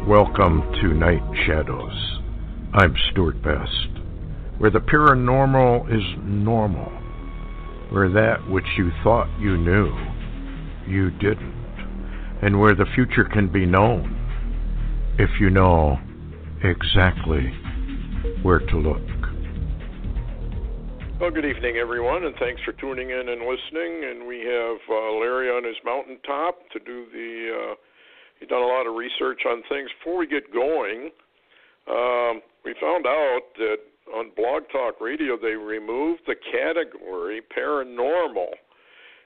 Welcome to Night Shadows. I'm Stuart Best. Where the paranormal is normal. Where that which you thought you knew, you didn't. And where the future can be known, if you know exactly where to look. Well, good evening, everyone, and thanks for tuning in and listening. And we have Larry on his mountaintop to do he's done a lot of research on things. Before we get going, we found out that on Blog Talk Radio they removed the category paranormal,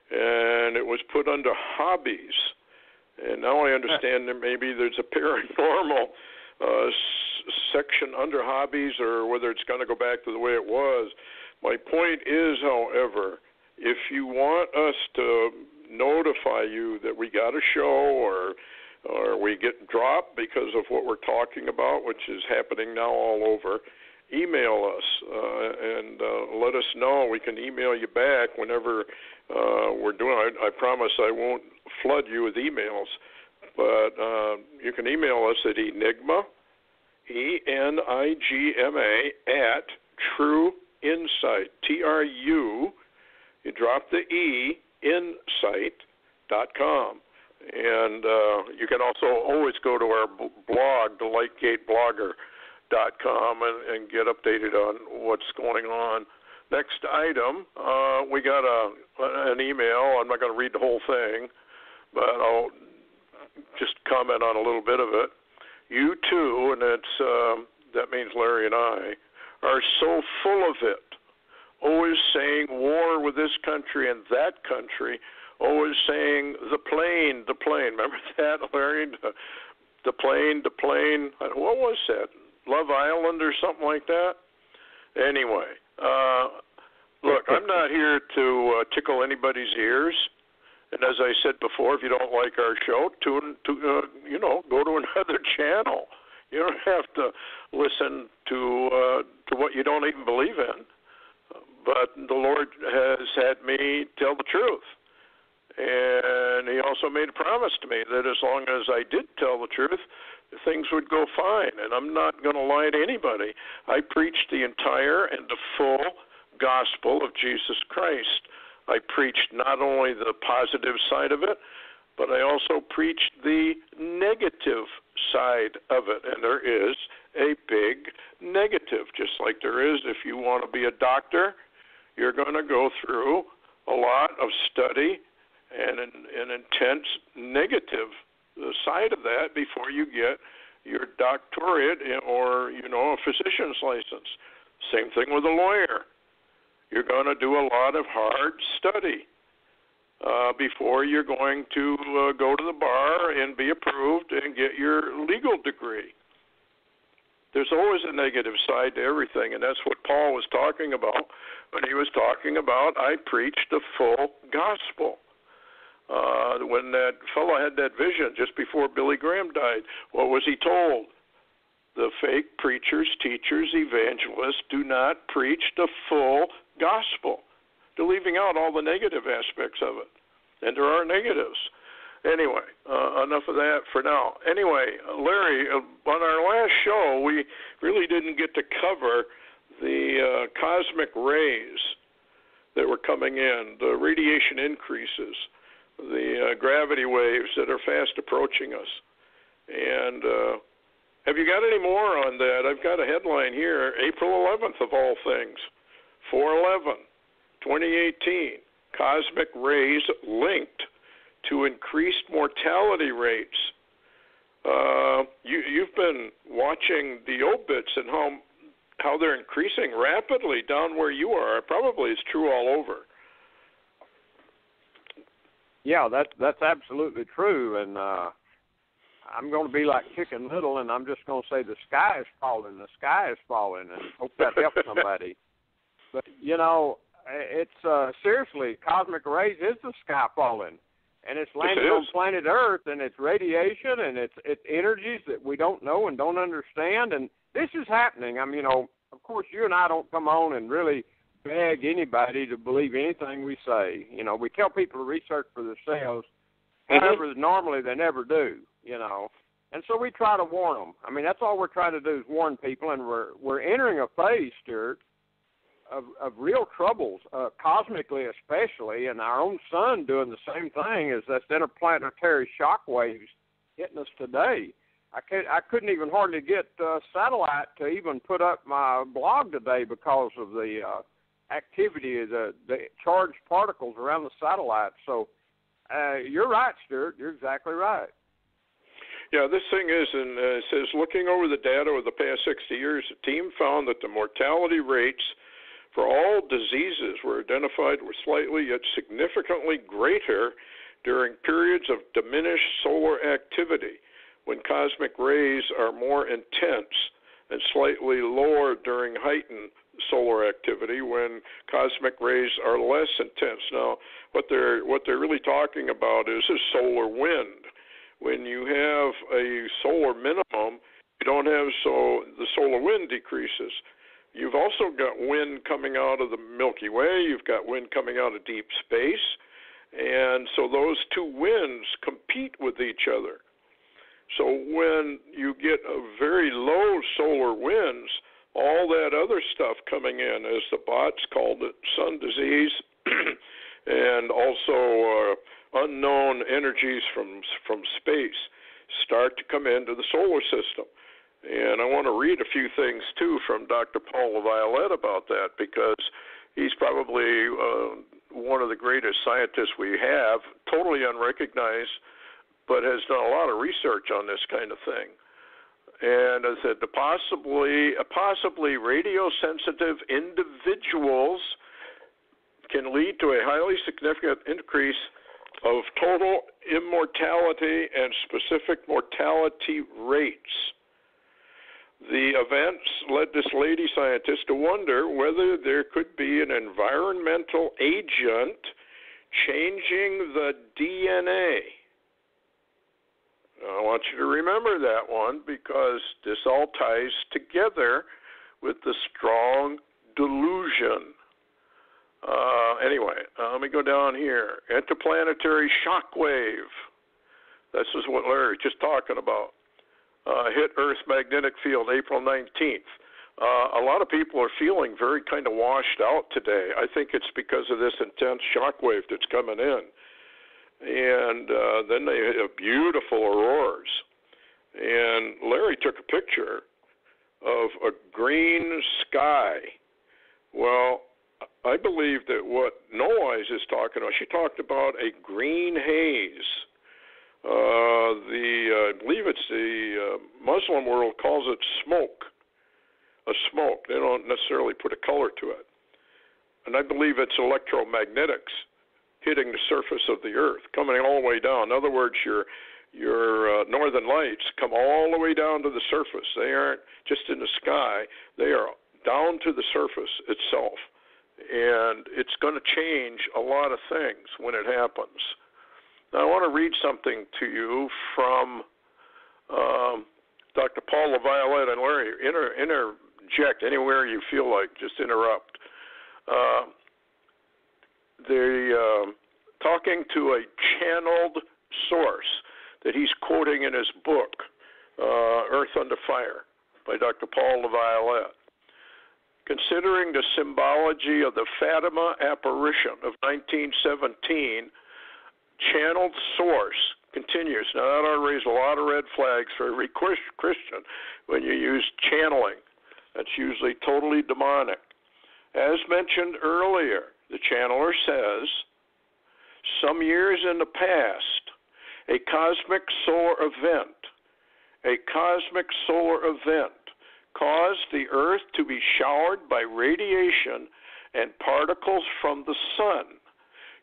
and it was put under hobbies. And now I understand that maybe there's a paranormal section under hobbies, or whether it's going to go back to the way it was. My point is, however, if you want us to notify you that we got a show or we get dropped because of what we're talking about, which is happening now all over, email us and let us know. We can email you back whenever we're doing it. I promise I won't flood you with emails, but you can email us at enigma, ENIGMA, at True Insight, TRU, you drop the E, insight.com. And you can also always go to our blog, thelightgateblogger.com, and get updated on what's going on. Next item, we got an email. I'm not going to read the whole thing, but I'll just comment on a little bit of it. You too, and that means Larry and I, are so full of it, always saying war with this country and that country, always saying the plane. Remember that, Larry? The plane. What was that? Love Island or something like that? Anyway, look, I'm not here to tickle anybody's ears. And as I said before, if you don't like our show, go to another channel. You don't have to listen to what you don't even believe in. But the Lord has had me tell the truth. And he also made a promise to me that as long as I did tell the truth, things would go fine. And I'm not going to lie to anybody. I preached the entire and the full gospel of Jesus Christ. I preached not only the positive side of it, but I also preached the negative side of it. And there is a big negative, just like there is if you want to be a doctor. You're going to go through a lot of study and an intense negative side of that before you get your doctorate or, a physician's license. Same thing with a lawyer. You're going to do a lot of hard study before you're going to go to the bar and be approved and get your legal degree. There's always a negative side to everything, and that's what Paul was talking about when he was talking about, I preached the full gospel. When that fellow had that vision just before Billy Graham died, what was he told? The fake preachers, teachers, evangelists do not preach the full gospel. They're leaving out all the negative aspects of it, and there are negatives. Anyway, enough of that for now. Anyway, Larry, on our last show, we really didn't get to cover the cosmic rays that were coming in, the radiation increases, the gravity waves that are fast approaching us. And have you got any more on that? I've got a headline here, April 11th of all things, 4/11/2018, cosmic rays linked to increased mortality rates. You've been watching the obits and how they're increasing rapidly down where you are. Probably it's true all over. Yeah, that's absolutely true. And I'm going to be like Chicken Little, and I'm just going to say the sky is falling, and hope that helps somebody. But, it's seriously, cosmic rays is the sky falling. And it's landing on planet Earth, and it's radiation, and it's energies that we don't know and don't understand. And this is happening. I mean, of course, you and I don't come on and really beg anybody to believe anything we say. We tell people to research for themselves. However, normally they never do, And so we try to warn them. I mean, that's all we're trying to do is warn people, and we're entering a phase, Stuart, of real troubles, cosmically especially, and our own sun doing the same thing as that's interplanetary shock waves hitting us today. I couldn't even hardly get satellite to even put up my blog today because of the activity, the charged particles around the satellite. So you're right, Stuart. You're exactly right. Yeah, this thing is, and it says, looking over the data of the past 60 years, the team found that the mortality rates for all diseases were identified were slightly yet significantly greater during periods of diminished solar activity, when cosmic rays are more intense, and slightly lower during heightened solar activity when cosmic rays are less intense. Now, what they're really talking about is a solar wind. When you have a solar minimum, you don't have the solar wind decreases. You've also got wind coming out of the Milky Way. You've got wind coming out of deep space. And so those two winds compete with each other. So when you get a very low solar winds, all that other stuff coming in, as the bots called it, sun disease, and also unknown energies from space, start to come into the solar system. And I want to read a few things, too, from Dr. Paul LaViolette about that, because he's probably one of the greatest scientists we have, totally unrecognized, but has done a lot of research on this kind of thing. And I said, possibly radio-sensitive individuals can lead to a highly significant increase of total immortality and specific mortality rates. The events led this lady scientist to wonder whether there could be an environmental agent changing the DNA. I want you to remember that one, because this all ties together with the strong delusion. Anyway, let me go down here. Interplanetary shock wave. This is what Larry just talking about. Hit Earth's magnetic field April 19th. A lot of people are feeling very kind of washed out today. I think it's because of this intense shock wave that's coming in. And then they have beautiful auroras. And Larry took a picture of a green sky. Well, I believe that what No Eyes is talking about, she talked about a green haze. I believe it's the Muslim world calls it smoke, a smoke. They don't necessarily put a color to it. And I believe it's electromagnetics hitting the surface of the earth, coming all the way down. In other words, your northern lights come all the way down to the surface. They aren't just in the sky. They are down to the surface itself. And it's going to change a lot of things when it happens. Now, I want to read something to you from Dr. Paul LaViolette, and Larry. Interject anywhere you feel like. Just interrupt. They're talking to a channeled source that he's quoting in his book, Earth Under Fire, by Dr. Paul LaViolette. Considering the symbology of the Fatima apparition of 1917, channeled source continues. Now, that ought to raise a lot of red flags for every Christian when you use channeling. That's usually totally demonic. As mentioned earlier, the channeler says, some years in the past, a cosmic solar event caused the Earth to be showered by radiation and particles from the sun,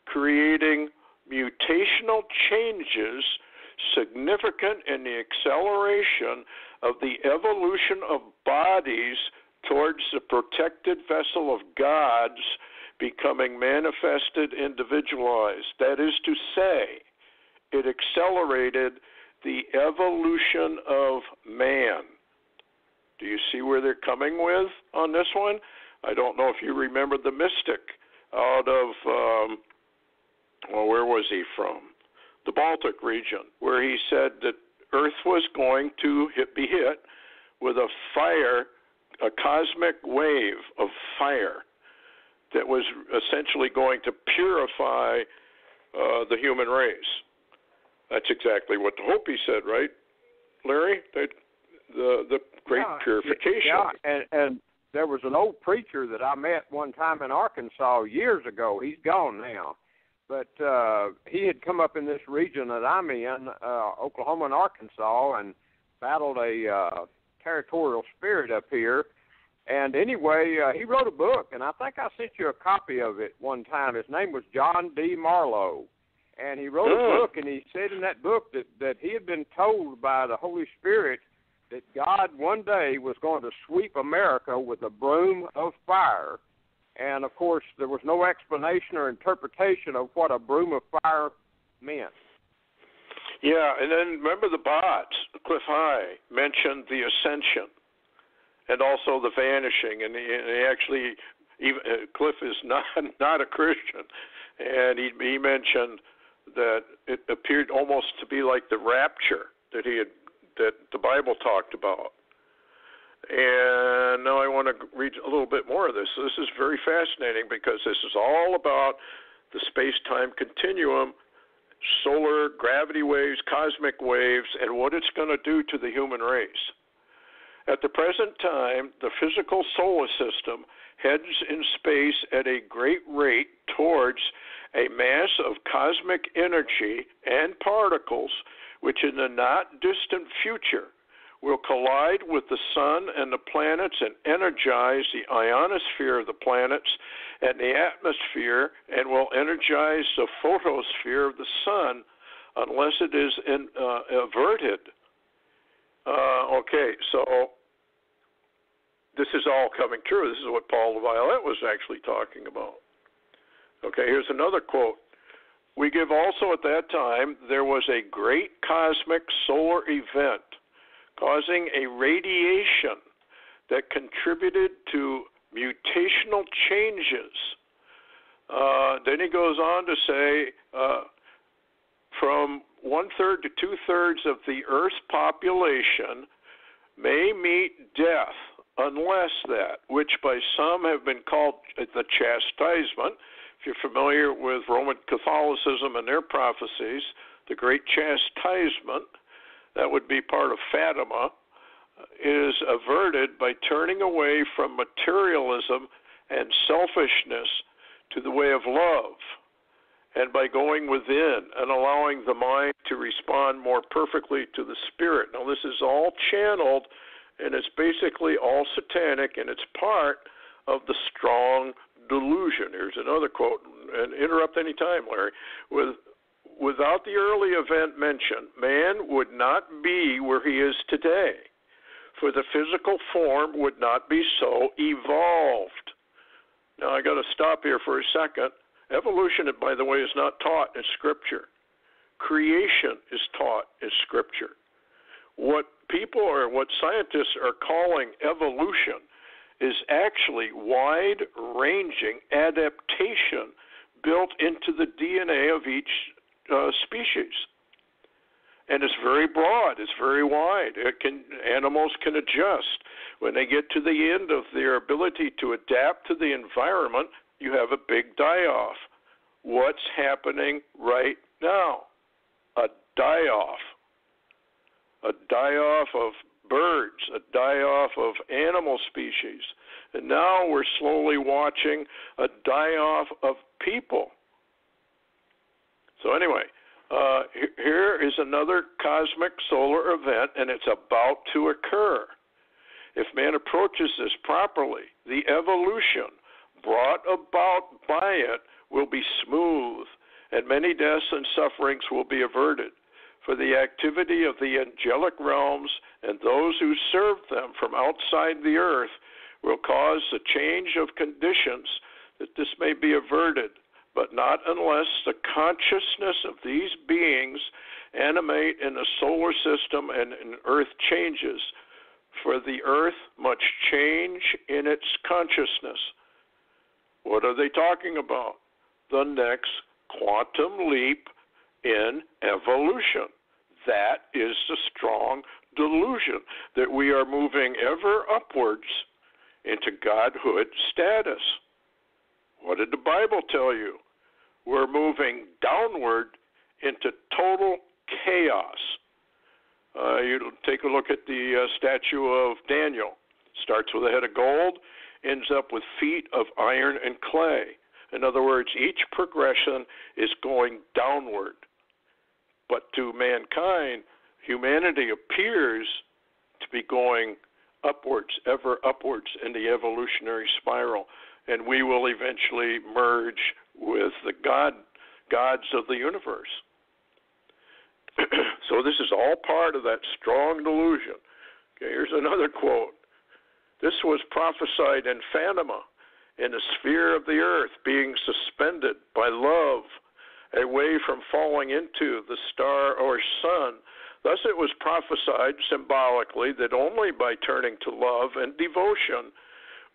creating mutational changes significant in the acceleration of the evolution of bodies towards the protected vessel of gods becoming manifested, individualized. That is to say, it accelerated the evolution of man. Do you see where they're coming with on this one? I don't know if you remember the mystic out of, where was he from? The Baltic region, where he said that Earth was going to be hit with a cosmic wave of fire that was essentially going to purify the human race. That's exactly what the Hopi said, right, Larry? The great purification. Yeah, and there was an old preacher that I met one time in Arkansas years ago. He's gone now. But he had come up in this region that I'm in, Oklahoma and Arkansas, and battled a territorial spirit up here. And anyway, he wrote a book, and I think I sent you a copy of it one time. His name was John D. Marlowe. And he wrote a book, and he said in that book that he had been told by the Holy Spirit that God one day was going to sweep America with a broom of fire. And, of course, there was no explanation or interpretation of what a broom of fire meant. Yeah, and then remember the bots, Cliff High, mentioned the ascension and also the vanishing. And he actually, Cliff is not a Christian, and he mentioned that it appeared almost to be like the rapture that the Bible talked about. And now I want to read a little bit more of this. So this is very fascinating because this is all about the space-time continuum, solar gravity waves, cosmic waves, and what it's going to do to the human race. At the present time, the physical solar system heads in space at a great rate towards a mass of cosmic energy and particles which in the not-distant future will collide with the sun and the planets and energize the ionosphere of the planets and the atmosphere, and will energize the photosphere of the sun unless it is averted. Okay, so this is all coming true. This is what Paul LaViolette was actually talking about. Okay, here's another quote. We give also at that time, there was a great cosmic solar event causing a radiation that contributed to mutational changes. Then he goes on to say, from 1/3 to 2/3 of the Earth's population may meet death unless that, which by some have been called the chastisement. If you're familiar with Roman Catholicism and their prophecies, the great chastisement, that would be part of Fatima, is averted by turning away from materialism and selfishness to the way of love, and by going within and allowing the mind to respond more perfectly to the spirit. Now, this is all channeled, and it's basically all satanic, and it's part of the strong delusion. Here's another quote, and interrupt any time, Larry. Without the early event mentioned, man would not be where he is today, for the physical form would not be so evolved. Now, I got to stop here for a second. Evolution, by the way, is not taught in Scripture. Creation is taught in Scripture. What people or what scientists are calling evolution is actually wide-ranging adaptation built into the DNA of each species. And it's very broad, it's very wide. Animals can adjust. When they get to the end of their ability to adapt to the environment, you have a big die-off. What's happening right now? A die-off. A die-off of birds, a die-off of animal species. And now we're slowly watching a die-off of people. So anyway, here is another cosmic solar event, and it's about to occur. If man approaches this properly, the evolution brought about by it will be smooth, and many deaths and sufferings will be averted. For the activity of the angelic realms and those who serve them from outside the earth will cause the change of conditions that this may be averted, but not unless the consciousness of these beings animate in the solar system and in earth changes. For the earth must change in its consciousness. What are they talking about? The next quantum leap in evolution. That is the strong delusion, that we are moving ever upwards into godhood status. What did the Bible tell you? We're moving downward into total chaos. You take a look at the statue of Daniel. Starts with a head of gold, ends up with feet of iron and clay. In other words, each progression is going downward. But to mankind, humanity appears to be going upwards, ever upwards in the evolutionary spiral. And we will eventually merge with the gods of the universe. So this is all part of that strong delusion. Okay, here's another quote. This was prophesied in Phantom, in the sphere of the earth, being suspended by love, away from falling into the star or sun. Thus it was prophesied symbolically that only by turning to love and devotion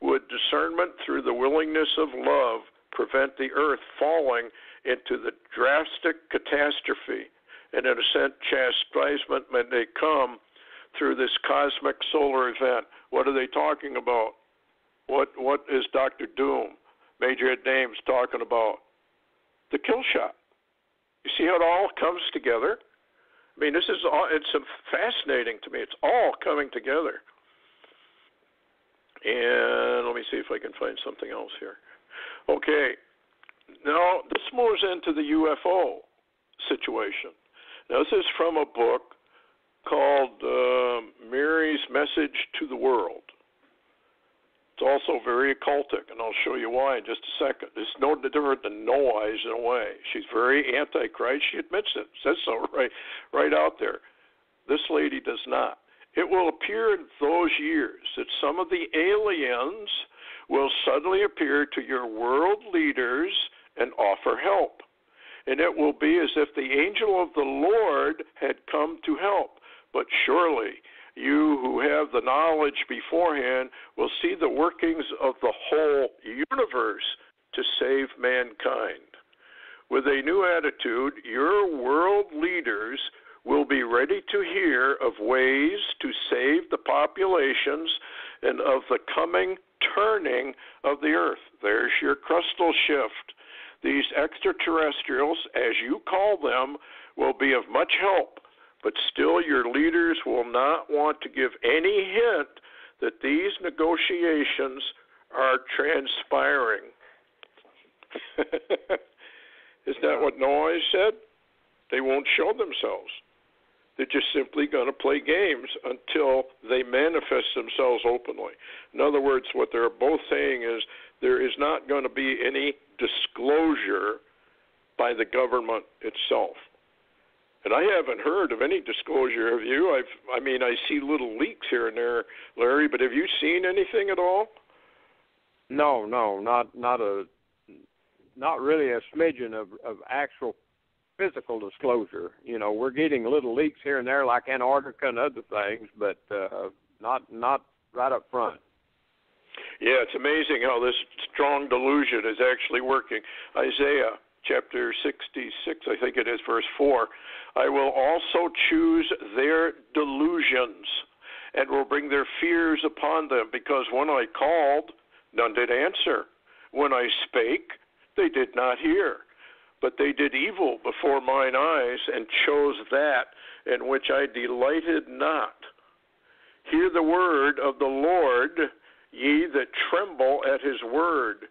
would discernment through the willingness of love prevent the earth falling into the drastic catastrophe, and in a sense chastisement may come through this cosmic solar event. What are they talking about? What is Dr. Doom, Major Ed Dames, talking about? The kill shot. You see how it all comes together? I mean, this is all, it's fascinating to me. It's all coming together. And let me see if I can find something else here. Okay. Now, this moves into the UFO situation. Now, this is from a book called Mary's Message to the World. It's also very occultic, and I'll show you why in just a second. It's no different than No Eyes in a way. She's very anti-Christ. She admits it. Says so right out there. This lady does not. It will appear in those years that some of the aliens will suddenly appear to your world leaders and offer help. And it will be as if the angel of the Lord had come to help. But surely you who have the knowledge beforehand will see the workings of the whole universe to save mankind. With a new attitude, your world leaders will be ready to hear of ways to save the populations and of the coming turning of the earth. There's your crustal shift. These extraterrestrials, as you call them, will be of much help, but still your leaders will not want to give any hint that these negotiations are transpiring. Isn't that what Noah said? They won't show themselves. They're just simply going to play games until they manifest themselves openly. In other words, what they're both saying is there is not going to be any disclosure by the government itself. And I haven't heard of any disclosure of you. I see little leaks here and there, Larry, but have you seen anything at all? No, not really a smidgen of actual physical disclosure. You know, we're getting little leaks here and there like Antarctica and other things, but not right up front. Yeah, it's amazing how this strong delusion is actually working. Isaiah chapter 66, I think it is, verse 4. I will also choose their delusions and will bring their fears upon them, because when I called, none did answer. When I spake, they did not hear. But they did evil before mine eyes and chose that in which I delighted not. Hear the word of the Lord, ye that tremble at his word.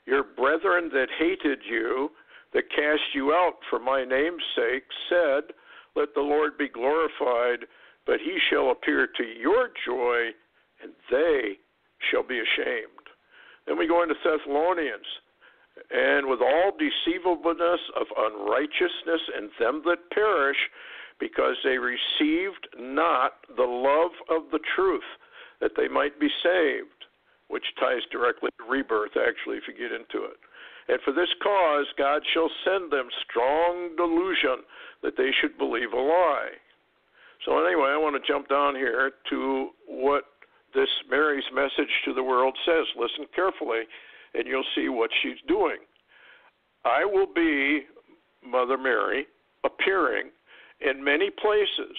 Your brethren that hated you, that cast you out for my name's sake, said, let the Lord be glorified, but he shall appear to your joy, and they shall be ashamed. Then we go into Thessalonians. And with all deceivableness of unrighteousness in them that perish, because they received not the love of the truth, that they might be saved, which ties directly to rebirth, actually, if you get into it. And for this cause God shall send them strong delusion, that they should believe a lie. So anyway, I want to jump down here to what this Mary's message to the world says. Listen carefully, and you'll see what she's doing. I will be, Mother Mary, appearing in many places,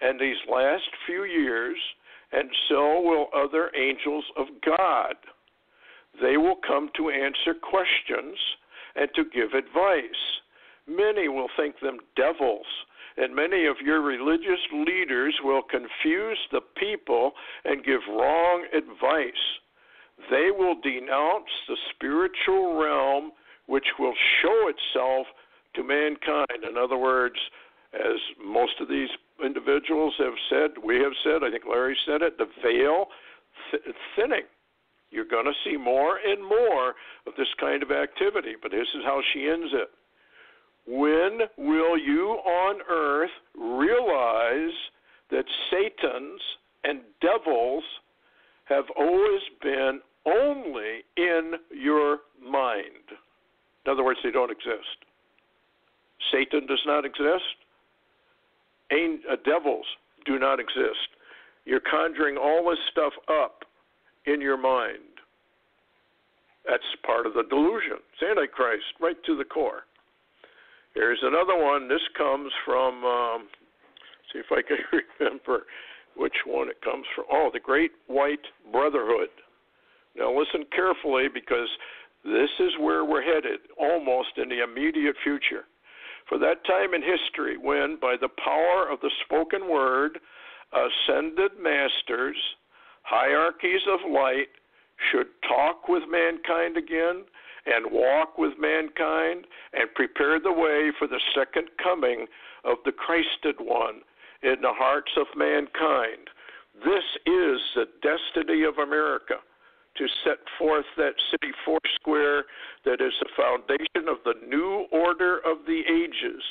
and these last few years, and so will other angels of God. They will come to answer questions and to give advice. Many will think them devils, and many of your religious leaders will confuse the people and give wrong advice. They will denounce the spiritual realm, which will show itself to mankind. In other words, as most of these individuals have said, we have said, I think Larry said it, the veil thinning. You're going to see more and more of this kind of activity, but this is how she ends it. When will you on earth realize that Satans and devils have always been only in your mind? In other words, they don't exist. Satan does not exist. Devils do not exist. You're conjuring all this stuff up in your mind. That's part of the delusion. It's Antichrist, right to the core. Here's another one. This comes from, see if I can remember which one it comes from. Oh, the Great White Brotherhood. Now listen carefully, because this is where we're headed, almost in the immediate future. For that time in history when, by the power of the spoken word, ascended masters, hierarchies of light, should talk with mankind again and walk with mankind and prepare the way for the second coming of the Christed One in the hearts of mankind. This is the destiny of America, to set forth that city foursquare that is the foundation of the new order of the ages,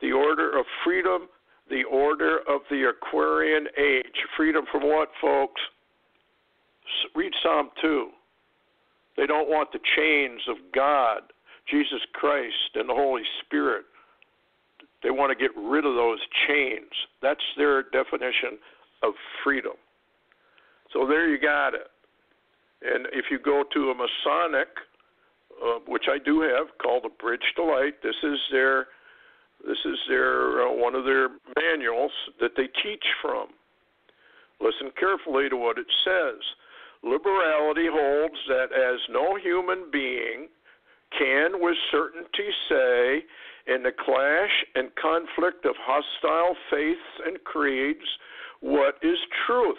the order of freedom, the order of the Aquarian age. Freedom from what, folks? Read Psalm 2. They don't want the chains of God, Jesus Christ, and the Holy Spirit. They want to get rid of those chains. That's their definition of freedom. So there you got it. And if you go to a Masonic, which I do have, called A Bridge to Light, this is their one of their manuals that they teach from. Listen carefully to what it says. Liberality holds that as no human being can with certainty say, in the clash and conflict of hostile faiths and creeds, what is truth,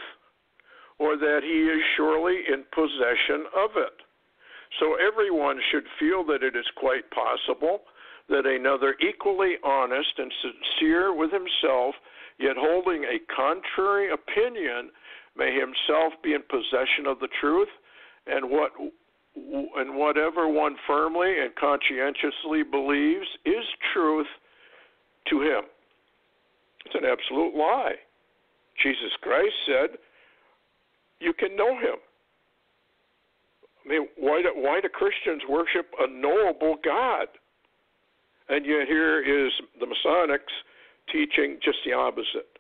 or that he is surely in possession of it. So everyone should feel that it is quite possible that another equally honest and sincere with himself, yet holding a contrary opinion, may himself be in possession of the truth, and whatever one firmly and conscientiously believes is truth to him. It's an absolute lie. Jesus Christ said, you can know him. I mean, why do Christians worship a knowable God? And yet here is the Masonics teaching just the opposite.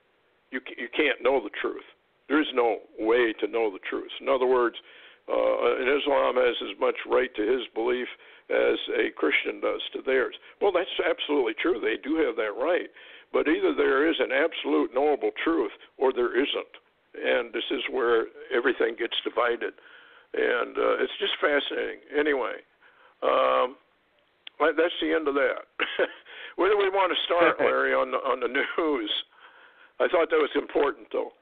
You can't know the truth. There is no way to know the truth. In other words, Islam has as much right to his belief as a Christian does to theirs. Well, that's absolutely true. They do have that right. But either there is an absolute knowable truth or there isn't. And this is where everything gets divided. And it's just fascinating. Anyway, that's the end of that. Where do we want to start, Larry, on the news? I thought that was important, though,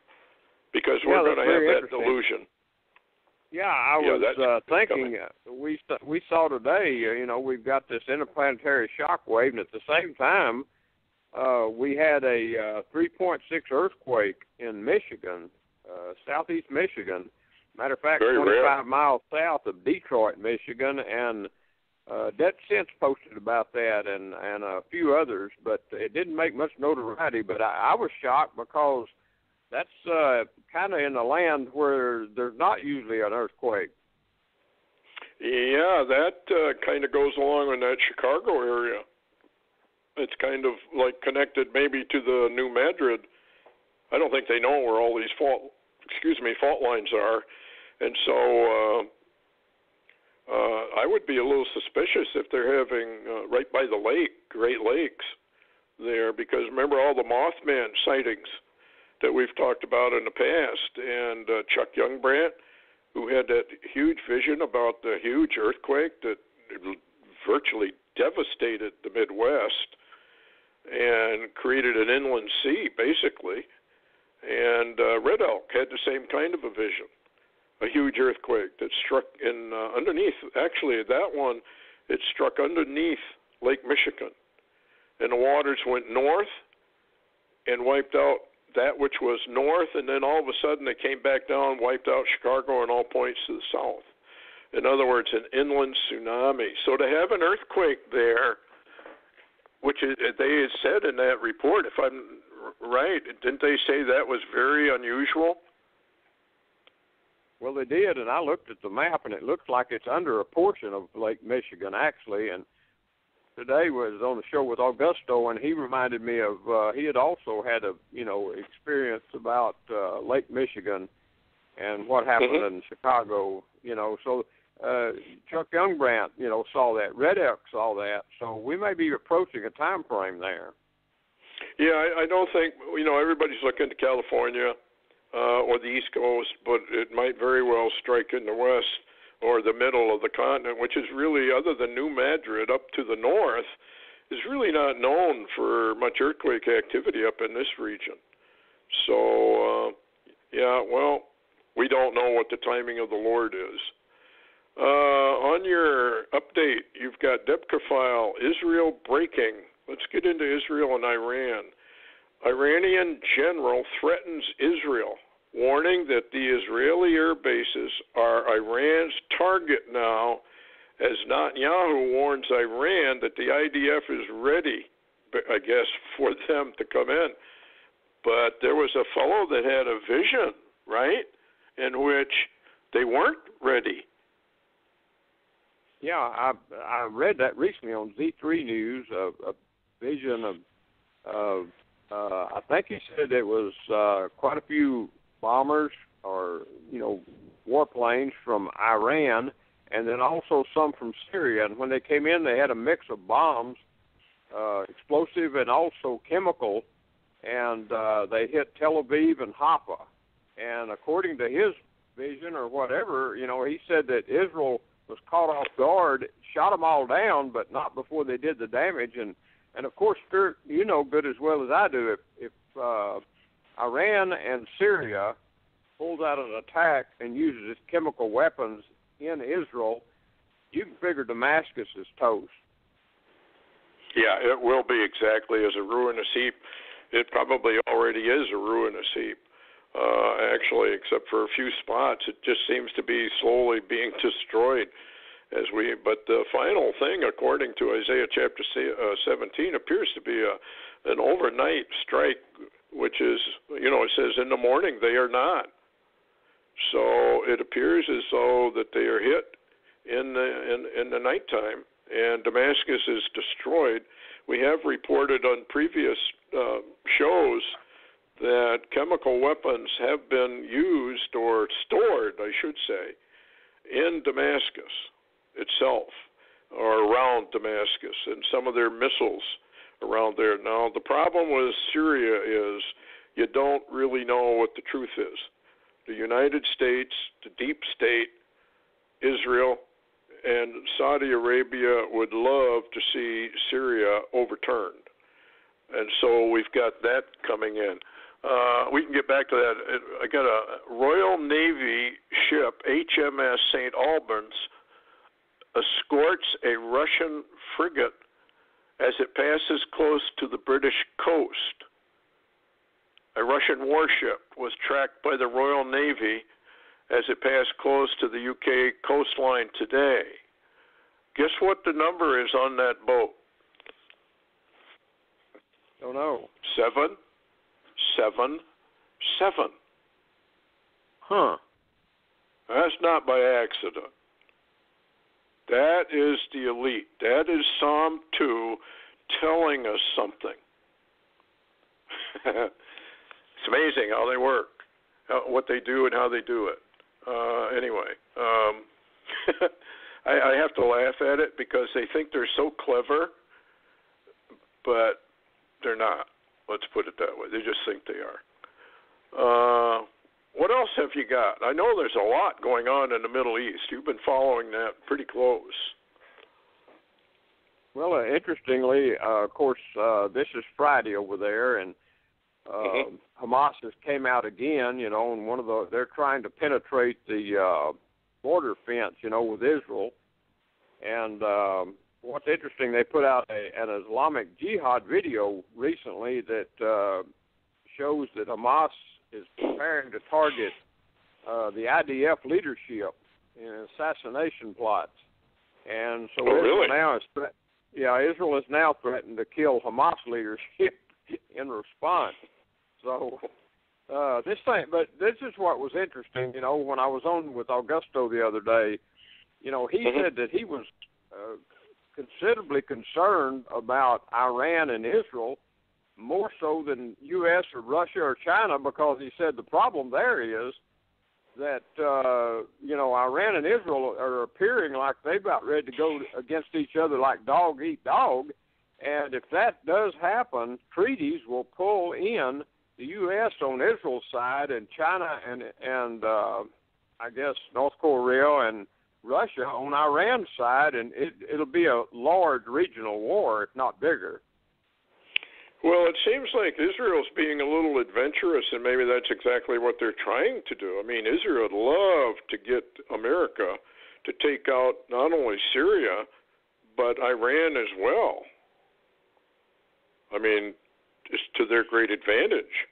because we're going to have that delusion. Yeah, I was thinking, we saw today, we've got this interplanetary shock wave, and at the same time, we had a 3.6 earthquake in Michigan, southeast Michigan. Matter of fact, 25 miles south of Detroit, Michigan, and Dead Sense posted about that and a few others, but it didn't make much notoriety. But I was shocked because that's kind of in a land where there's not usually an earthquake. Yeah, that kind of goes along in that Chicago area. It's kind of like connected maybe to the New Madrid. I don't think they know where all these fault lines are. And so I would be a little suspicious if they're having right by the lake, Great Lakes, there, because remember all the Mothman sightings that we've talked about in the past, and Chuck Youngbrandt, who had that huge vision about the huge earthquake that virtually devastated the Midwest and created an inland sea, basically. And Red Elk had the same kind of a vision, a huge earthquake that struck in underneath. Actually, that one, it struck underneath Lake Michigan, and the waters went north and wiped out that which was north, and then all of a sudden they came back down, wiped out Chicago and all points to the south. In other words, an inland tsunami. So to have an earthquake there, which they had said in that report, if I'm right, didn't they say that was very unusual? Well, they did, and I looked at the map, and it looks like it's under a portion of Lake Michigan, actually. And today was on the show with Augusto, and he reminded me of he had also had a experience about Lake Michigan and what happened in Chicago. So Chuck Youngbrandt saw that. Red Elk saw that. So we may be approaching a time frame there. Yeah, I don't think everybody's looking to California or the East Coast, but it might very well strike in the West or the middle of the continent, which is really, other than New Madrid up to the north, is really not known for much earthquake activity up in this region. So, we don't know what the timing of the Lord is. On your update, you've got Debka file, Israel breaking. Let's get into Israel and Iran. Iranian general threatens Israel, warning that the Israeli air bases are Iran's target now, as Netanyahu warns Iran that the IDF is ready, I guess, for them to come in. But there was a fellow that had a vision, right, in which they weren't ready. Yeah, I read that recently on Z3 News, a vision of I think he said it was quite a few bombers or, warplanes from Iran, and then also some from Syria. And when they came in, they had a mix of bombs, explosive and also chemical, and they hit Tel Aviv and Haifa. And according to his vision or whatever, he said that Israel was caught off guard, shot them all down, but not before they did the damage. And of course, Spirit, you know good as well as I do, if Iran and Syria pulls out an attack and uses its chemical weapons in Israel, you can figure Damascus is toast. Yeah, it will be exactly as a ruinous heap. It probably already is a ruinous heap, actually, except for a few spots. It just seems to be slowly being destroyed. But the final thing, according to Isaiah chapter 17, appears to be an overnight strike, which is, it says in the morning they are not. So it appears as though that they are hit in the nighttime, and Damascus is destroyed. We have reported on previous shows that chemical weapons have been used or stored, I should say, in Damascus itself, or around Damascus, and some of their missiles around there. Now, the problem with Syria is you don't really know what the truth is. The United States, the deep state, Israel, and Saudi Arabia would love to see Syria overturned. And so we've got that coming in. We can get back to that. I got a Royal Navy ship, HMS St. Albans, escorts a Russian frigate as it passes close to the British coast. A Russian warship was tracked by the Royal Navy as it passed close to the UK coastline today. Guess what the number is on that boat? Don't know. 777. Huh. That's not by accident. That is the elite. That is Psalm 2 telling us something. It's amazing how they work, what they do and how they do it. Anyway, I have to laugh at it because they think they're so clever, but they're not. Let's put it that way. They just think they are. What else have you got? I know there's a lot going on in the Middle East. You've been following that pretty close. Well, interestingly, of course, this is Friday over there, and Hamas has came out again, and they're trying to penetrate the border fence, with Israel. And what's interesting, they put out an Islamic Jihad video recently that shows that Hamas is preparing to target the IDF leadership in assassination plots. And so Israel is now threatened to kill Hamas leadership in response. So this is what was interesting. When I was on with Augusto the other day, he said that he was considerably concerned about Iran and Israel, more so than U.S. or Russia or China, because he said the problem there is that, Iran and Israel are appearing like they're about ready to go against each other like dog eat dog. And if that does happen, treaties will pull in the U.S. on Israel's side and China and I guess North Korea and Russia on Iran's side, and it'll be a large regional war, if not bigger. Well, it seems like Israel's being a little adventurous, and maybe that's exactly what they're trying to do. I mean, Israel would love to get America to take out not only Syria, but Iran as well. I mean, just to their great advantage.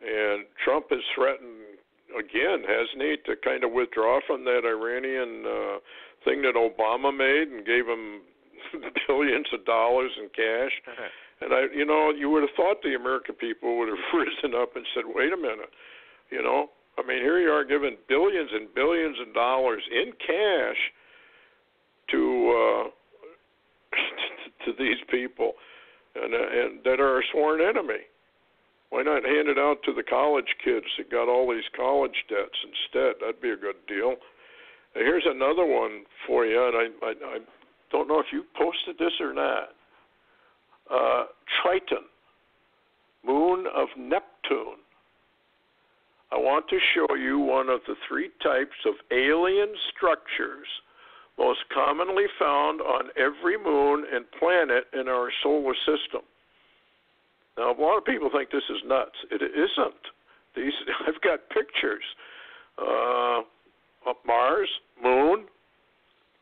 And Trump has threatened, again, hasn't he, to kind of withdraw from that Iranian thing that Obama made and gave him billions of dollars in cash. And you would have thought the American people would have risen up and said, wait a minute, I mean, here you are giving billions and billions of dollars in cash to these people and that are a sworn enemy. Why not hand it out to the college kids that got all these college debts instead? That'd be a good deal. Here's another one for you, and I don't know if you posted this or not. Triton, moon of Neptune. I want to show you one of the 3 types of alien structures most commonly found on every moon and planet in our solar system. Now, a lot of people think this is nuts. It isn't. I've got pictures of Mars, moon,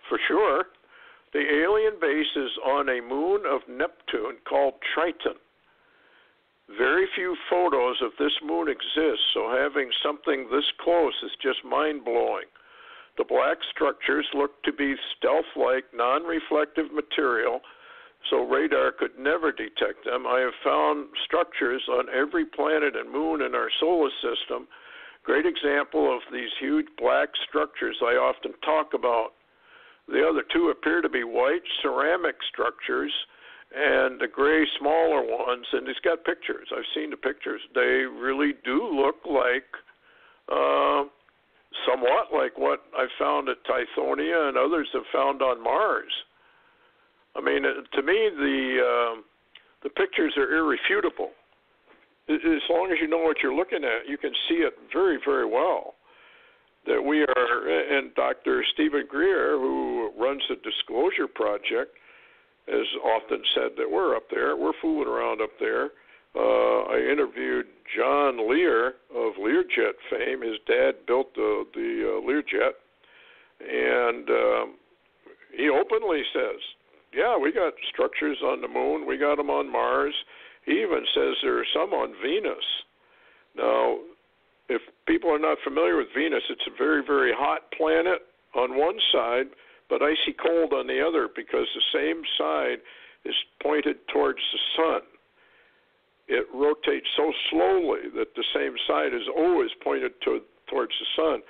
for sure. The alien base is on a moon of Neptune called Triton. Very few photos of this moon exist, so having something this close is just mind-blowing. The black structures look to be stealth-like, non-reflective material, so radar could never detect them. I have found structures on every planet and moon in our solar system. Great example of these huge black structures I often talk about. The other 2 appear to be white ceramic structures and the gray smaller ones, and he's got pictures. I've seen the pictures. They really do look like, somewhat like what I found at Tithonia and others have found on Mars. I mean, to me, the pictures are irrefutable. As long as you know what you're looking at, you can see it very, very well. That we are, and Dr. Stephen Greer, who runs the Disclosure Project, has often said that we're up there. We're fooling around up there. I interviewed John Lear of Learjet fame. His dad built the Learjet, and he openly says, yeah, we got structures on the moon. We got them on Mars. He even says there are some on Venus. Now, if people are not familiar with Venus, it's a very, very hot planet on one side, but icy cold on the other because the same side is pointed towards the sun. It rotates so slowly that the same side is always pointed towards the sun.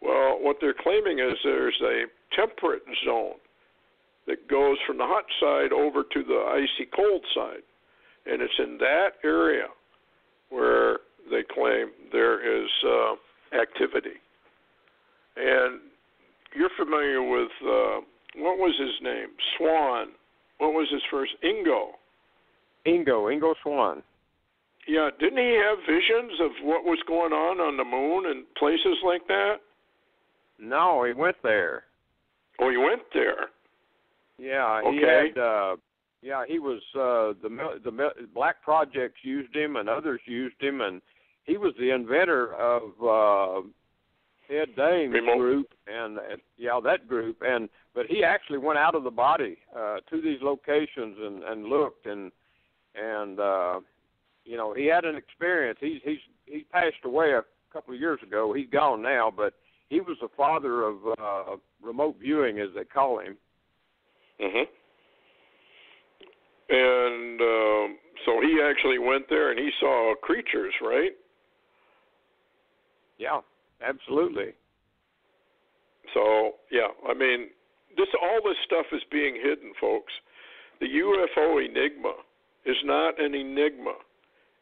Well, what they're claiming is there's a temperate zone that goes from the hot side over to the icy cold side, and it's in that area where they claim there is activity. And you're familiar with, what was his name? Swan. What was his first? Ingo. Ingo Swann. Yeah, didn't he have visions of what was going on the moon and places like that? No, he went there. Oh, he went there. Yeah, he okay. had. He was the Black Projects used him, and others used him, and he was the inventor of Ed Dane's group, and that group. But he actually went out of the body to these locations and looked, and he had an experience. He passed away a couple of years ago. He's gone now, but he was the father of remote viewing, as they call him. Mhm. And so he actually went there and he saw creatures, right? Yeah, absolutely. So, yeah, I mean, all this stuff is being hidden, folks. The UFO enigma is not an enigma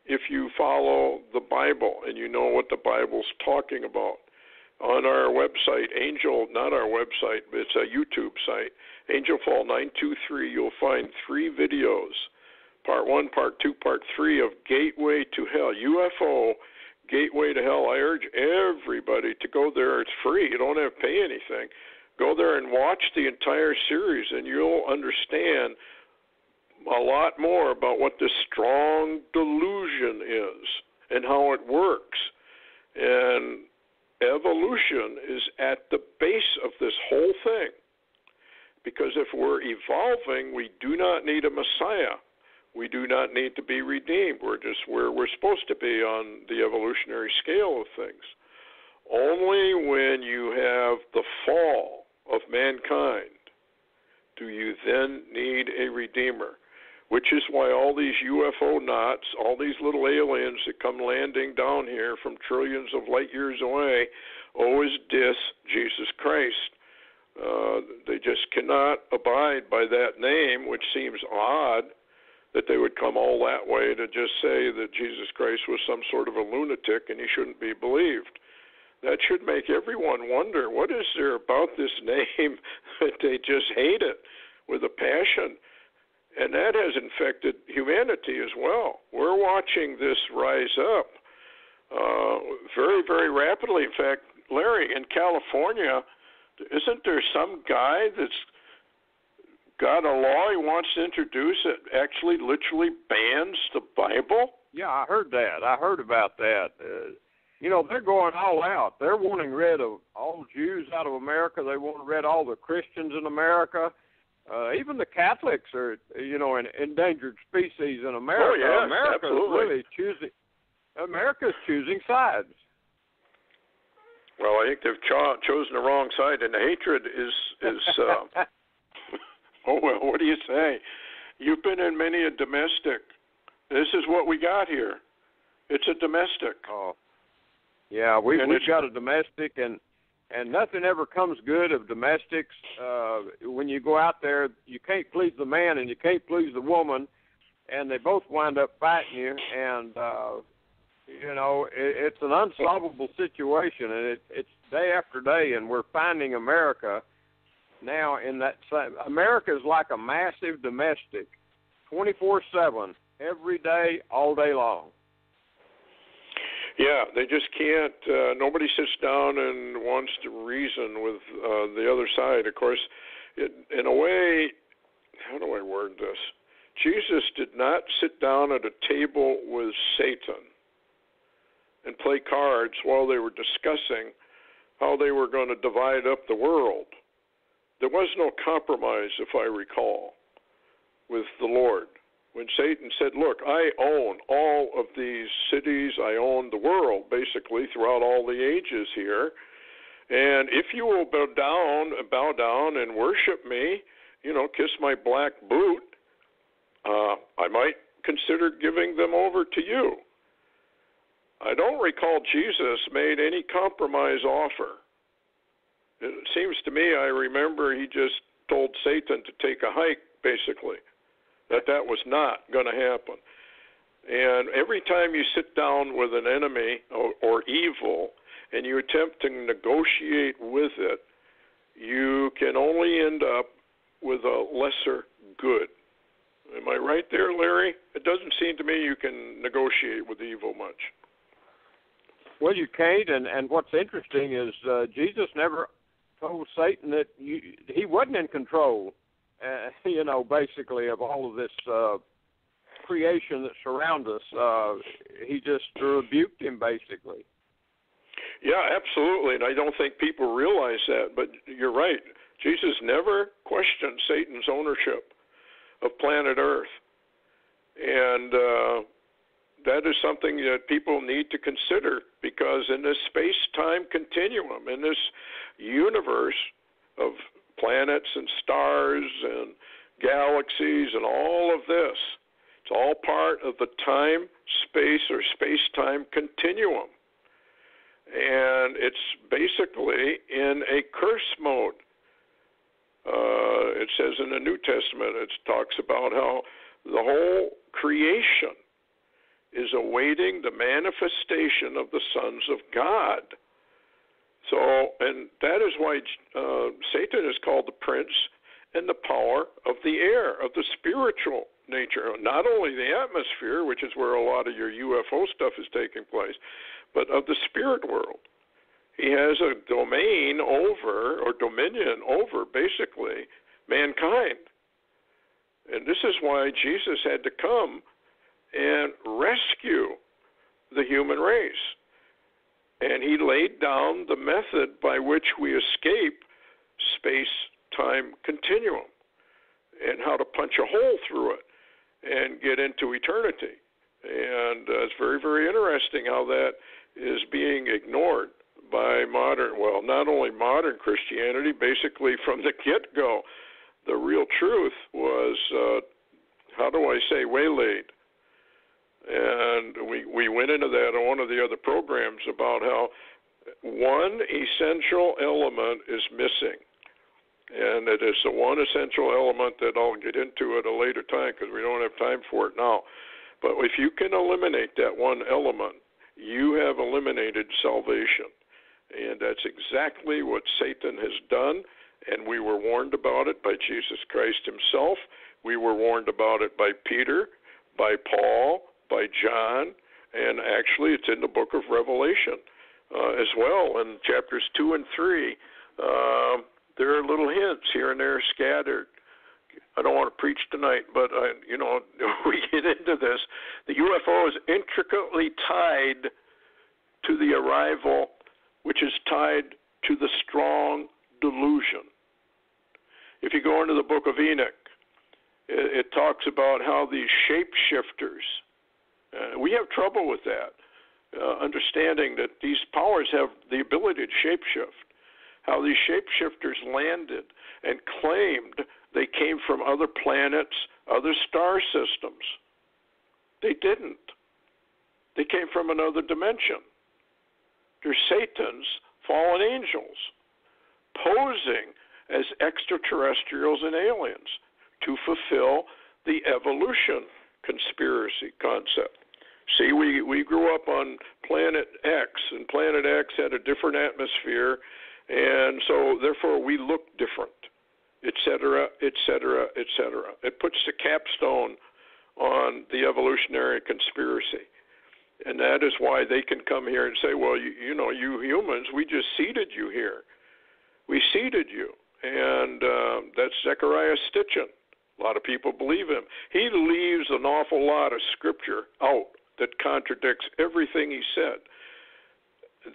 if you follow the Bible and you know what the Bible's talking about. On our website, not our website, but it's a YouTube site, Angelfall 923, you'll find 3 videos, Part 1, Part 2, Part 3 of Gateway to Hell, UFO Gateway to Hell. I urge everybody to go there. It's free. You don't have to pay anything. Go there and watch the entire series, and you'll understand a lot more about what this strong delusion is and how it works. And evolution is at the base of this whole thing. Because if we're evolving, we do not need a Messiah. We do not need to be redeemed. We're just where we're supposed to be on the evolutionary scale of things. Only when you have the fall of mankind do you then need a redeemer, which is why all these UFO knots, all these little aliens that come landing down here from trillions of light years away, always diss Jesus Christ. They just cannot abide by that name, which seems odd that they would come all that way to just say that Jesus Christ was some sort of a lunatic and he shouldn't be believed. That should make everyone wonder, what is there about this name that they just hate it with a passion? And that has infected humanity as well. We're watching this rise up very, very rapidly. In fact, Larry, in California, isn't there some guy that's got a law he wants to introduce that actually literally bans the Bible? Yeah, I heard that. I heard about that. They're going all out. They're wanting rid of all Jews out of America. They want rid of all the Christians in America. Even the Catholics are, an endangered species in America. Oh, yes, America absolutely. America's choosing sides. Well, I think they've chosen the wrong side, and the hatred is oh, well, what do you say? You've been in many a domestic. This is what we got here. It's a domestic. Oh, yeah, we've got a domestic, and nothing ever comes good of domestics. When you go out there, you can't please the man and you can't please the woman, and they both wind up fighting you, and it's an unsolvable situation, and it's day after day, and we're finding America now in that same. America is like a massive domestic, 24/7, every day, all day long. Yeah, they just can't. Nobody sits down and wants to reason with the other side. Of course, in a way, how do I word this? Jesus did not sit down at a table with Satan and play cards while they were discussing how they were going to divide up the world. There was no compromise, if I recall, with the Lord. When Satan said, look, I own all of these cities, I own the world, basically, throughout all the ages here, and if you will bow down and worship me, kiss my black boot, I might consider giving them over to you. I don't recall Jesus made any compromise offer. It seems to me, I remember he just told Satan to take a hike, basically, that was not going to happen. And every time you sit down with an enemy or evil and you attempt to negotiate with it, you can only end up with a lesser good. Am I right there, Larry? It doesn't seem to me you can negotiate with evil much. Well, you can't, and what's interesting is Jesus never told Satan that he wasn't in control, basically, of all of this creation that surrounds us. He just rebuked him, basically. Yeah, absolutely, and I don't think people realize that, but you're right. Jesus never questioned Satan's ownership of planet Earth, and that is something that people need to consider, because in this space-time continuum, in this universe of planets and stars and galaxies and all of this, it's all part of the time-space or space-time continuum. And it's basically in a curse mode. It says in the New Testament, it talks about how the whole creation is awaiting the manifestation of the sons of God. So, and that is why Satan is called the prince and the power of the air, of the spiritual nature. Not only the atmosphere, which is where a lot of your UFO stuff is taking place, but of the spirit world. He has a domain over, or dominion over, basically, mankind. And this is why Jesus had to come and rescue the human race. And he laid down the method by which we escape space-time continuum and how to punch a hole through it and get into eternity. And it's very, very interesting how that is being ignored by not only modern Christianity, basically from the get-go. The real truth was, waylaid. And we went into that on one of the other programs about how one essential element is missing. And it is the one essential element that I'll get into at a later time because we don't have time for it now. But if you can eliminate that one element, you have eliminated salvation. And that's exactly what Satan has done, and we were warned about it by Jesus Christ himself. We were warned about it by Peter, by Paul, by John, and actually it's in the book of Revelation as well. In chapters 2 and 3, there are little hints here and there scattered. I don't want to preach tonight, but, we get into this. The UFO is intricately tied to the arrival, which is tied to the strong delusion. If you go into the book of Enoch, it talks about how these shapeshifters, we have trouble with that, understanding that these powers have the ability to shapeshift, how these shapeshifters landed and claimed they came from other planets, other star systems. They didn't. They came from another dimension. They're Satan's fallen angels, posing as extraterrestrials and aliens to fulfill the evolution conspiracy concept. See, we grew up on Planet X, and Planet X had a different atmosphere, and so therefore we look different, et cetera, et cetera, et cetera. It puts the capstone on the evolutionary conspiracy. And that is why they can come here and say, well, you humans, we just seeded you here. We seeded you. And that's Zechariah Stitchin. A lot of people believe him. He leaves an awful lot of scripture out that contradicts everything he said.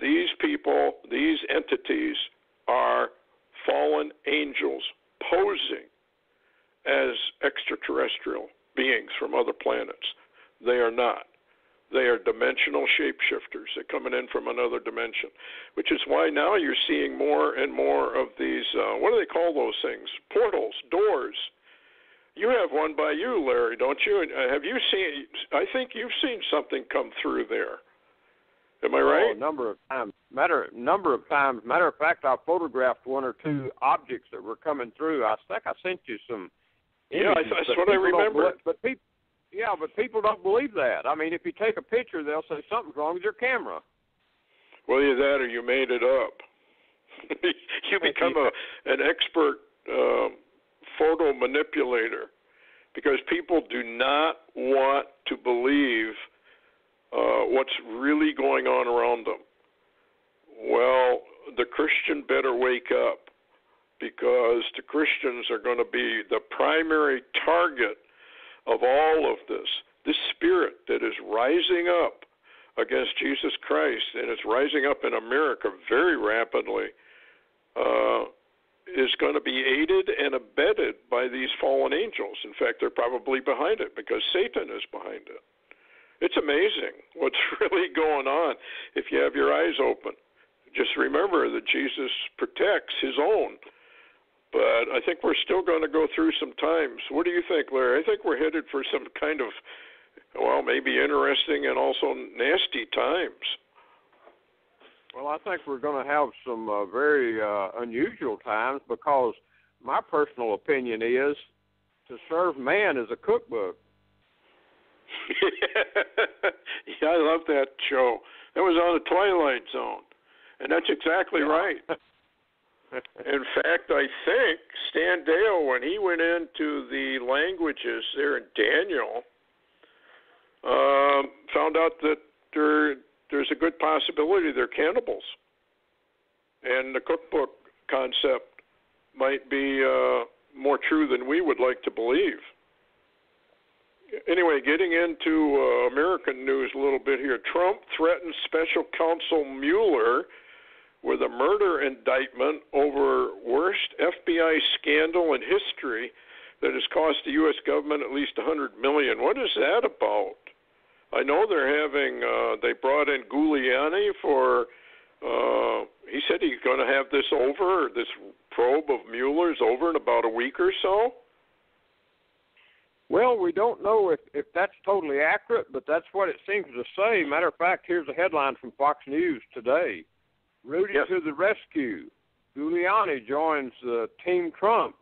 These people, these entities are fallen angels posing as extraterrestrial beings from other planets. They are not. They are dimensional shapeshifters. They're coming in from another dimension, which is why now you're seeing more and more of these, what do they call those things? Portals, doors. You have one by you, Larry, don't you? Have you seen, I think you've seen something come through there. Am I right? Oh, a number of times. Matter of fact, I photographed one or two objects that were coming through. I think I sent you some images. Yeah, that's what I remember. But people don't believe that. I mean, if you take a picture, they'll say something's wrong with your camera. Well, either that or you made it up. You become an expert photo manipulator. because people do not want to believe what's really going on around them. Well, the Christian better wake up, because the Christians are going to be the primary target of all of this. This spirit that is rising up against Jesus Christ, and it's rising up in America very rapidly, is going to be aided and abetted by these fallen angels. In fact, they're probably behind it, because Satan is behind it. It's amazing what's really going on if you have your eyes open. Just remember that Jesus protects his own. But I think we're still going to go through some times. What do you think, Larry? I think we're headed for some kind of, well, maybe interesting and also nasty times. Well, I think we're going to have some very unusual times, because my personal opinion is to serve man is a cookbook. Yeah, I love that show. That was on the Twilight Zone, and that's exactly right. In fact, I think Stan Dale, when he went into the languages there in Daniel, found out that there's a good possibility they're cannibals. And the cookbook concept might be more true than we would like to believe. Anyway, getting into American news a little bit here. Trump threatens Special Counsel Mueller with a murder indictment over worst FBI scandal in history that has cost the U.S. government at least $100 million. What is that about? I know they're having, they brought in Giuliani for, he said he's going to have this over, this probe of Mueller's over in about a week or so. Well, we don't know if that's totally accurate, but that's what it seems to say. Matter of fact, here's a headline from Fox News today. Rudy to the rescue. Giuliani joins Team Trump,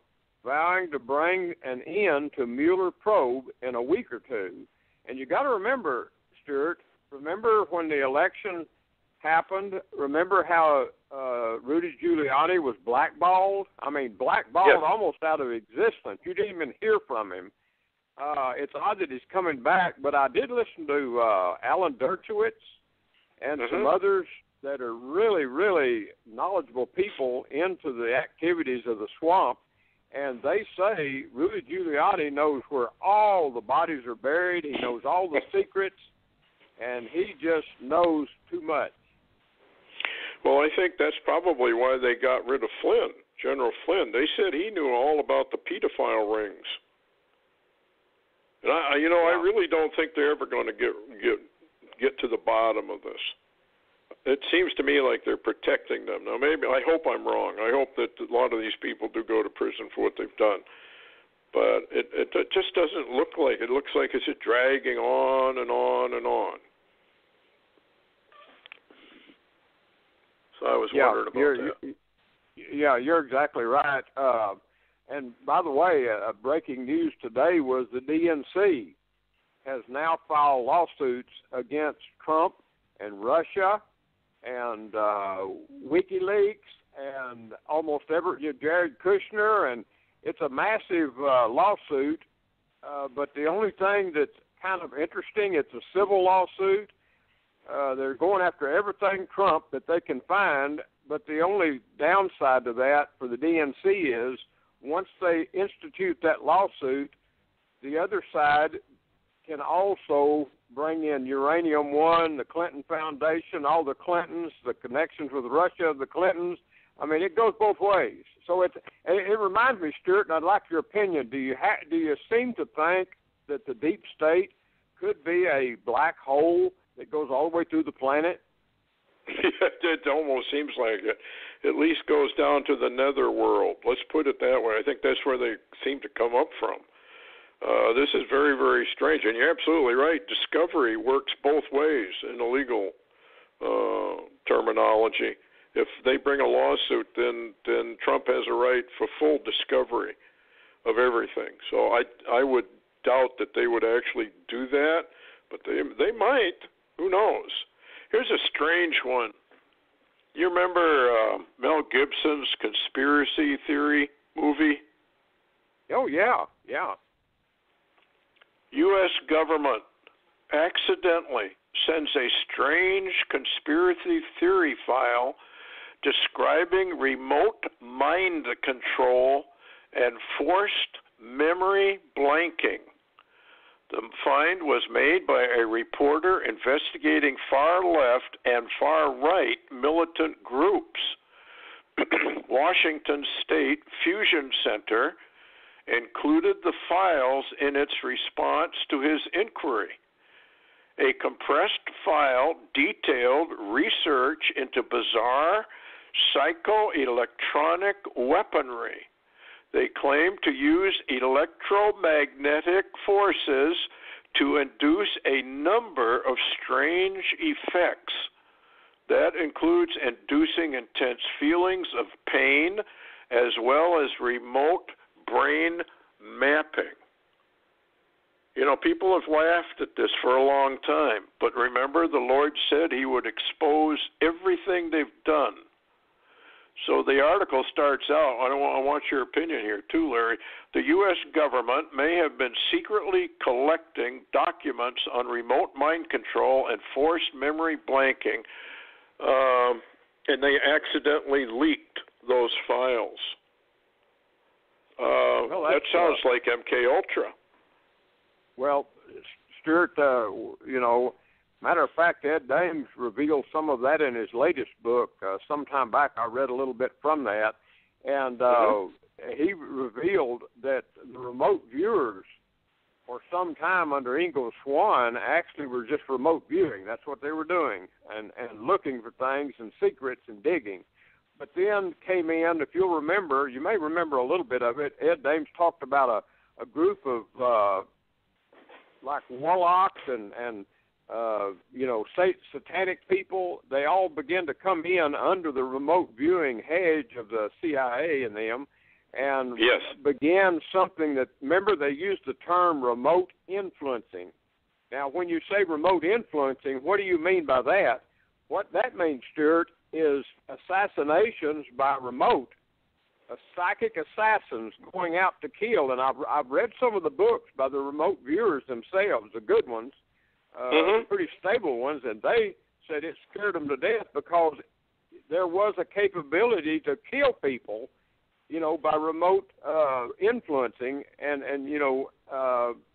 vowing to bring an end to Mueller probe in a week or two. And you got to remember, Stuart, remember when the election happened? Remember how Rudy Giuliani was blackballed? I mean, blackballed almost out of existence. You didn't even hear from him. It's odd that he's coming back, but I did listen to Alan Dershowitz and some others that are really, really knowledgeable people into the activities of the swamp, and they say Rudy Giuliani knows where all the bodies are buried. He knows all the secrets, and he just knows too much. Well, I think that's probably why they got rid of Flynn, General Flynn. They said he knew all about the pedophile rings. And I really don't think they're ever going to get to the bottom of this. It seems to me like they're protecting them. Now, maybe I hope I'm wrong. I hope that a lot of these people do go to prison for what they've done. But it just doesn't look like it. It looks like it's just dragging on and on and on. So I was wondering about that. Yeah, you're exactly right. And by the way, breaking news today was the DNC has now filed lawsuits against Trump and Russia and WikiLeaks and almost Jared Kushner, and it's a massive lawsuit. But the only thing that's kind of interesting, it's a civil lawsuit. They're going after everything Trump that they can find, but the only downside to that for the DNC is once they institute that lawsuit, the other side can also bring in Uranium One, the Clinton Foundation, all the Clintons, the connections with Russia, the Clintons. I mean, it goes both ways. So it reminds me, Stuart, and I'd like your opinion. Do you seem to think that the deep state could be a black hole that goes all the way through the planet? It almost seems like it. At least goes down to the nether world. Let's put it that way. I think that's where they seem to come up from. This is very, very strange. And you're absolutely right. Discovery works both ways in the legal terminology. If they bring a lawsuit, then Trump has a right for full discovery of everything. So I would doubt that they would actually do that, but they might. Who knows? Here's a strange one. You remember Mel Gibson's conspiracy theory movie? Oh, yeah. U.S. government accidentally sends a strange conspiracy theory file describing remote mind control and forced memory blanking. The find was made by a reporter investigating far left and far right militant groups. Washington State Fusion Center included the files in its response to his inquiry. A compressed file detailed research into bizarre psychoelectronic weaponry. They claim to use electromagnetic forces to induce a number of strange effects. That includes inducing intense feelings of pain as well as remote brain mapping. You know, people have laughed at this for a long time, but remember the Lord said he would expose everything they've done. So the article starts out, I want your opinion here too, Larry. The U.S. government may have been secretly collecting documents on remote mind control and forced memory blanking, and they accidentally leaked those files. That sounds like MK Ultra. Well, Stuart, matter of fact, Ed Dames revealed some of that in his latest book. Some time back, I read a little bit from that, and he revealed that the remote viewers, for some time under Ingalls Swan, actually were just remote viewing. That's what they were doing, and looking for things and secrets and digging. But then came in, if you'll remember, you may remember a little bit of it, Ed Dames talked about a group of like warlocks and satanic people. They all began to come in under the remote viewing hedge of the CIA and them, and began something that, remember, they used the term remote influencing. Now, when you say remote influencing, what do you mean by that? What that means, Stuart, is assassinations by remote, psychic assassins going out to kill. And I've read some of the books by the remote viewers themselves, the good ones, pretty stable ones, and they said it scared them to death because there was a capability to kill people, by remote influencing, and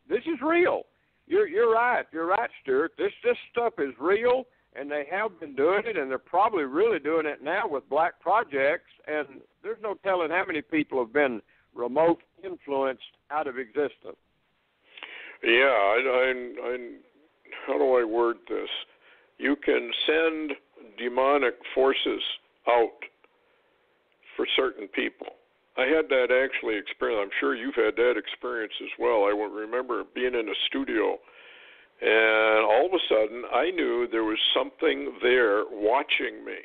this is real. You're right. You're right, Stuart. This stuff is real, and they have been doing it, and they're probably really doing it now with black projects, and there's no telling how many people have been remote influenced out of existence. Yeah, I how do I word this? You can send demonic forces out for certain people. I had that actually experience. I'm sure you've had that experience as well. I remember being in a studio, and all of a sudden I knew there was something there watching me.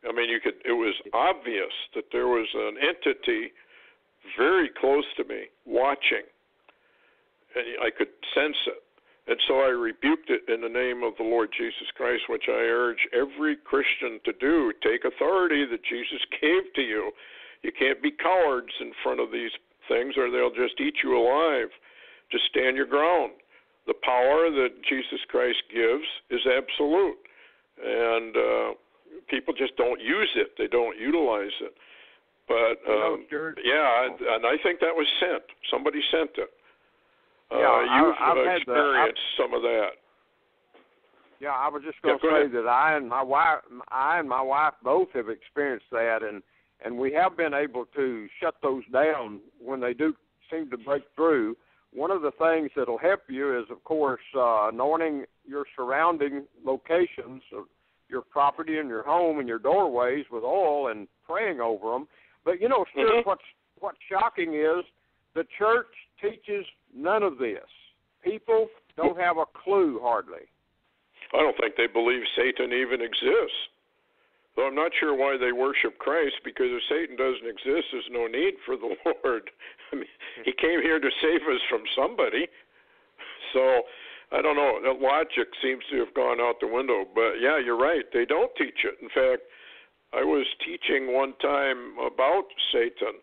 I mean, it was obvious that there was an entity very close to me watching, and I could sense it. And so I rebuked it in the name of the Lord Jesus Christ, which I urge every Christian to do. Take authority that Jesus gave to you. You can't be cowards in front of these things, or they'll just eat you alive. Just stand your ground. The power that Jesus Christ gives is absolute, and people just don't use it. They don't utilize it. But and I think that was sent. Somebody sent it. You've experienced some of that. Yeah, I was just going to say that I and my wife both have experienced that, and we have been able to shut those down when they do seem to break through. One of the things that will help you is, of course, anointing your surrounding locations of your property and your home and your doorways with oil and praying over them. But, Stuart, what's shocking is the church teaches none of this. People don't have a clue, hardly. I don't think they believe Satan even exists. Though I'm not sure why they worship Christ, because if Satan doesn't exist, there's no need for the Lord. I mean, he came here to save us from somebody. So, I don't know. The logic seems to have gone out the window. But, yeah, you're right. They don't teach it. In fact, I was teaching one time about Satan,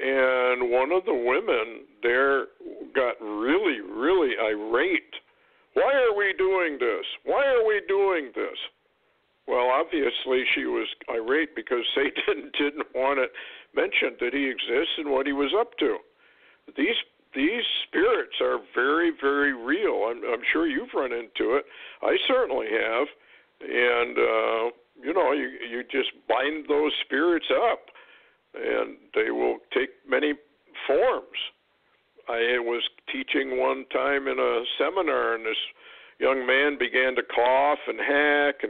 and one of the women there got really, really irate. Why are we doing this? Why are we doing this? Well, obviously she was irate because Satan didn't want it mentioned that he exists and what he was up to. These spirits are very, very real. I'm sure you've run into it. I certainly have. And, you just bind those spirits up, and they will take many forms. I was teaching one time in a seminar, and this young man began to cough and hack,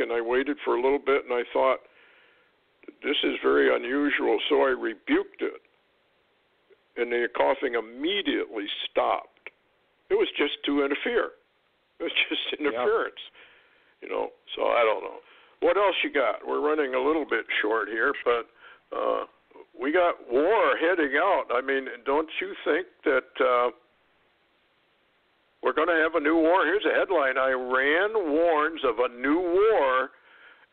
and I waited for a little bit, and I thought, this is very unusual, so I rebuked it. And the coughing immediately stopped. It was just to interfere. It was just interference. Yeah. So I don't know. What else you got? We're running a little bit short here, but we got war heading out. I mean, don't you think that we're going to have a new war? Here's a headline. Iran warns of a new war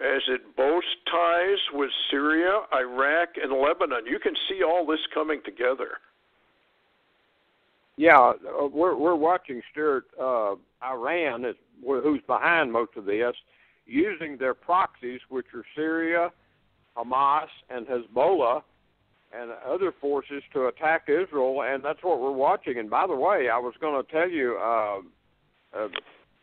as it boasts ties with Syria, Iraq, and Lebanon. You can see all this coming together. Yeah, we're watching, Stuart. Iran, who's behind most of this, using their proxies, which are Syria, Hamas, and Hezbollah, and other forces to attack Israel, and that's what we're watching. And by the way, I was going to tell you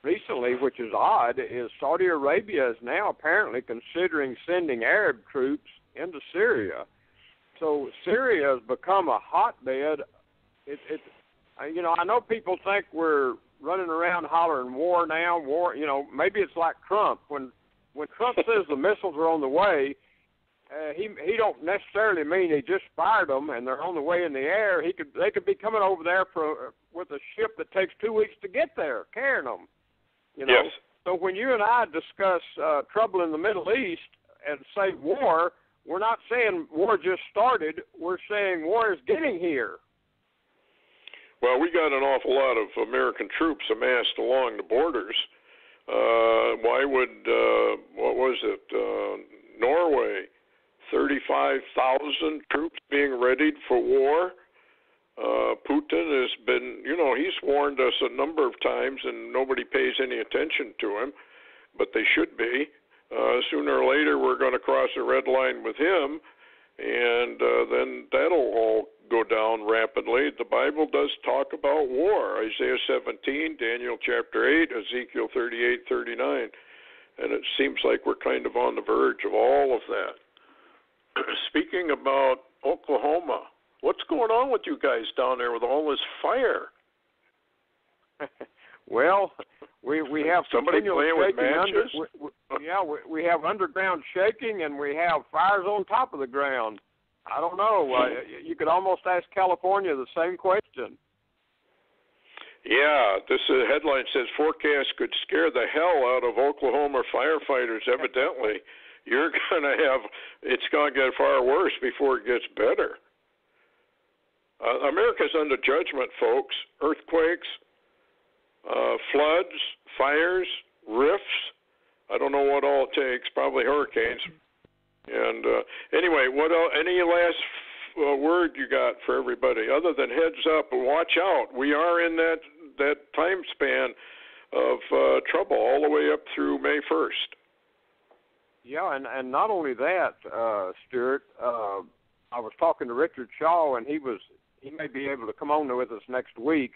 recently, which is odd, is Saudi Arabia is now apparently considering sending Arab troops into Syria. So Syria has become a hotbed. I know people think we're running around hollering war now, war. Maybe it's like Trump. When Trump says the missiles are on the way, he don't necessarily mean he just fired them and they're on the way in the air. They could be coming over there with a ship that takes 2 weeks to get there, carrying them. Yes. So when you and I discuss trouble in the Middle East and say war, we're not saying war just started. We're saying war is getting here. Well, we got an awful lot of American troops amassed along the borders. Why would, Norway, 35,000 troops being readied for war? Putin has been, he's warned us a number of times, and nobody pays any attention to him, but they should be. Sooner or later, we're going to cross a red line with him, and then that'll all go down rapidly. The Bible does talk about war. Isaiah 17, Daniel chapter 8, Ezekiel 38, 39. And it seems like we're kind of on the verge of all of that. Speaking about Oklahoma, what's going on with you guys down there with all this fire? Well, we have somebody playing with matches. We have underground shaking, and we have fires on top of the ground. I don't know. You could almost ask California the same question. Yeah, this headline says forecast could scare the hell out of Oklahoma firefighters. Evidently, it's going to get far worse before it gets better. America's under judgment, folks. Earthquakes, floods, fires, rifts. I don't know what all it takes. Probably hurricanes. And anyway, what else, any last word you got for everybody other than heads up and watch out? We are in that time span of trouble all the way up through May 1st. Yeah, and not only that, Stuart, I was talking to Richard Shaw, and he may be able to come on with us next week.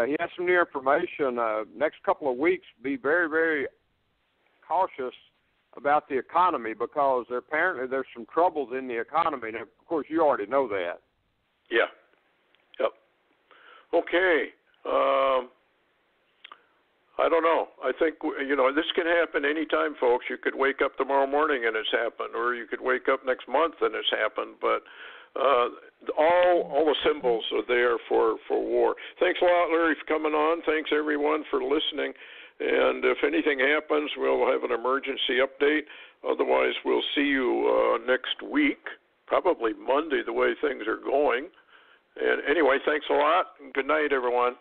He has some new information. Next couple of weeks, be very, very cautious about the economy, because apparently there's some troubles in the economy. Now, of course, you already know that. Yeah. Yep. Okay. I don't know. I think, this can happen anytime, folks. You could wake up tomorrow morning and it's happened, or you could wake up next month and it's happened, but all the symbols are there for war. Thanks a lot, Larry, for coming on. Thanks, everyone, for listening. And if anything happens, we'll have an emergency update. Otherwise, we'll see you next week, probably Monday, the way things are going. And anyway, thanks a lot. Good night, everyone.